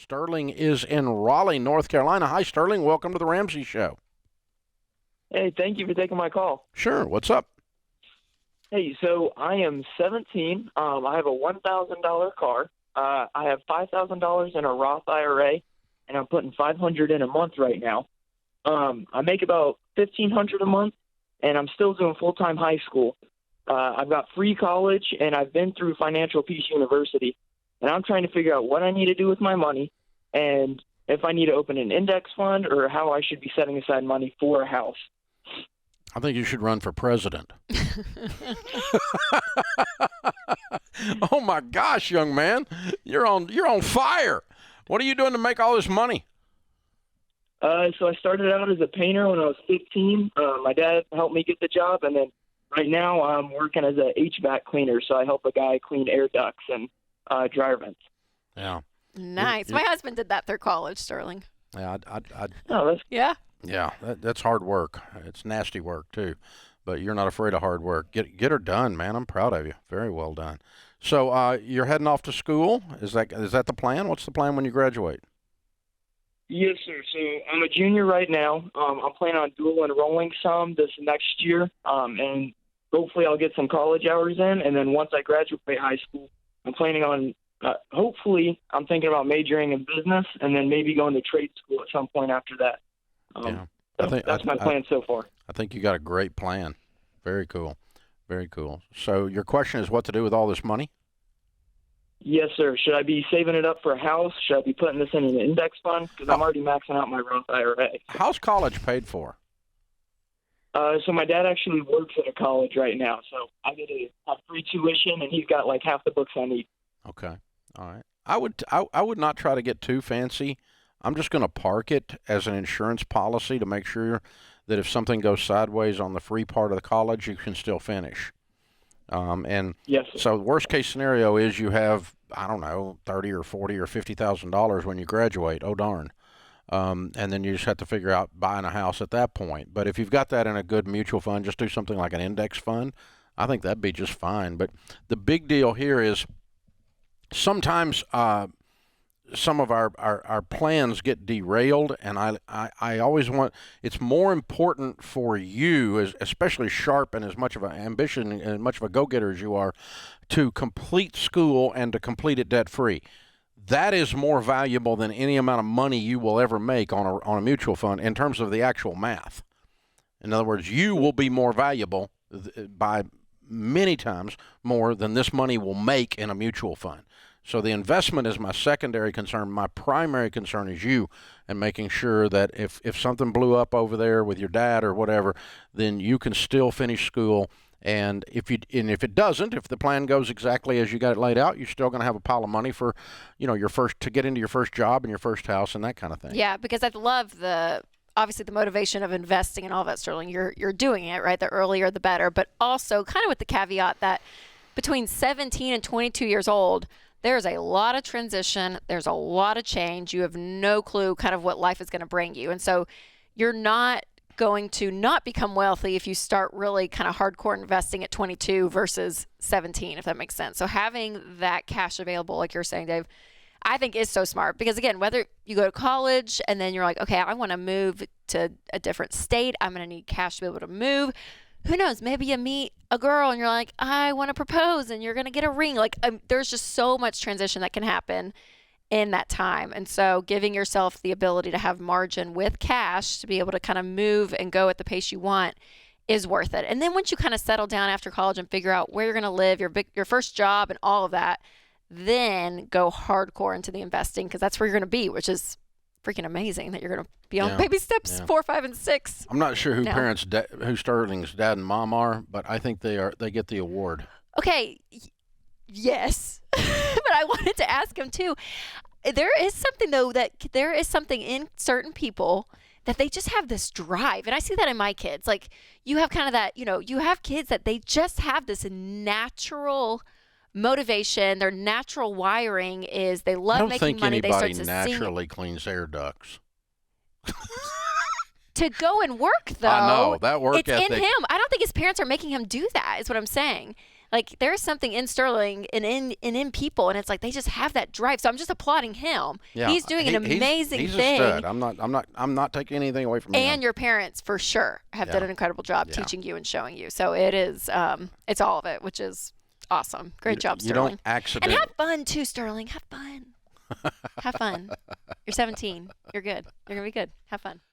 Sterling is in Raleigh, North Carolina. Hi, Sterling. Welcome to the Ramsey Show. Hey, thank you for taking my call. Sure. What's up? Hey, so I am 17. I have a $1,000 car. I have $5,000 in a Roth IRA, and I'm putting $500 in a month right now. I make about $1,500 a month, and I'm still doing full-time high school. I've got free college, and I've been through Financial Peace University, and I'm trying to figure out what I need to do with my money and if I need to open an index fund or how I should be setting aside money for a house. I think you should run for president. Oh my gosh, young man, you're on fire. What are you doing to make all this money? So I started out as a painter when I was 15. My dad helped me get the job, and then right now I'm working as a HVAC cleaner. So I help a guy clean air ducts and dryer vents. Yeah. Nice. My husband did that through college, Sterling. Yeah. Yeah. Yeah, that's hard work. It's nasty work too, but you're not afraid of hard work. Get her done, man. I'm proud of you. Very well done. So you're heading off to school. Is that the plan? What's the plan when you graduate? Yes, sir. So I'm a junior right now. I'm planning on dual enrolling some this next year, and hopefully I'll get some college hours in. And then once I graduate high school, I'm planning on hopefully I'm thinking about majoring in business and then maybe going to trade school at some point after that. Yeah. That's my plan so far. I think you got a great plan. Very cool. Very cool. So your question is what to do with all this money? Yes, sir. Should I be saving it up for a house? Should I be putting this in an index fund? Because I'm already maxing out my Roth IRA. How's college paid for? So my dad actually works at a college right now, so I get to have free tuition, and he's got like half the books I need. Okay. All right. I would not try to get too fancy. I'm just going to park it as an insurance policy to make sure that if something goes sideways on the free part of the college, you can still finish. And yes, sir. So the worst case scenario is you have, I don't know, $30 or $40 or $50,000 when you graduate. Oh, darn. And then you just have to figure out buying a house at that point. But if you've got that in a good mutual fund, just do something like an index fund. I think that'd be just fine. But the big deal here is sometimes some of our plans get derailed, and I always want, it's more important for you, especially sharp and as much of an ambition and as much of a go-getter as you are, to complete school and to complete it debt-free. That is more valuable than any amount of money you will ever make on a mutual fund in terms of the actual math. In other words, you will be more valuable by many times more than this money will make in a mutual fund. So the investment is my secondary concern. My primary concern is you and making sure that if something blew up over there with your dad or whatever, then you can still finish school. And if it doesn't, if the plan goes exactly as you got it laid out, you're still going to have a pile of money for, to get into your first job and your first house and that kind of thing. Yeah, because I love obviously the motivation of investing and all that, Sterling. You're doing it, right? The earlier the better, but also kind of with the caveat that between 17 and 22 years old, there's a lot of transition. There's a lot of change. You have no clue kind of what life is going to bring you. And so you're not going to not become wealthy if you start really kind of hardcore investing at 22 versus 17, if that makes sense. So having that cash available, like you're saying, Dave, I think is so smart because, again, whether you go to college and then you're like, okay, I want to move to a different state. I'm going to need cash to be able to move. Who knows? Maybe you meet a girl and you're like, I want to propose, and you're going to get a ring. Like there's just so much transition that can happen in that time. And so giving yourself the ability to have margin with cash to be able to kind of move and go at the pace you want is worth it. And then once you kind of settle down after college and figure out where you're going to live, your first job and all of that, then go hardcore into the investing because that's where you're going to be, which is freaking amazing that you're going to be on baby steps 4, 5, and 6. I'm not sure who Sterling's dad and mom are, but I think they get the award. Okay. Yes. But I wanted to ask him too. There is something in certain people that they just have this drive. And I see that in my kids. Like you have kind of that, you have kids that they just have this natural motivation. Their natural wiring is they love making money. They start to I don't think anybody naturally cleans air ducts. To go and work, though. I know, that work it's ethic. in him. I don't think his parents are making him do that, is what I'm saying. Like there's something in Sterling and in people, and it's like they just have that drive. So I'm just applauding him. Yeah, He's doing an amazing he's thing. a stud. I'm not taking anything away from him. And your parents, for sure, have done an incredible job teaching you and showing you. So it is, it's all of it, which is awesome. Great job, Sterling. You don't accidentally. And have fun too, Sterling. Have fun. Have fun. You're 17. You're good. You're gonna be good. Have fun.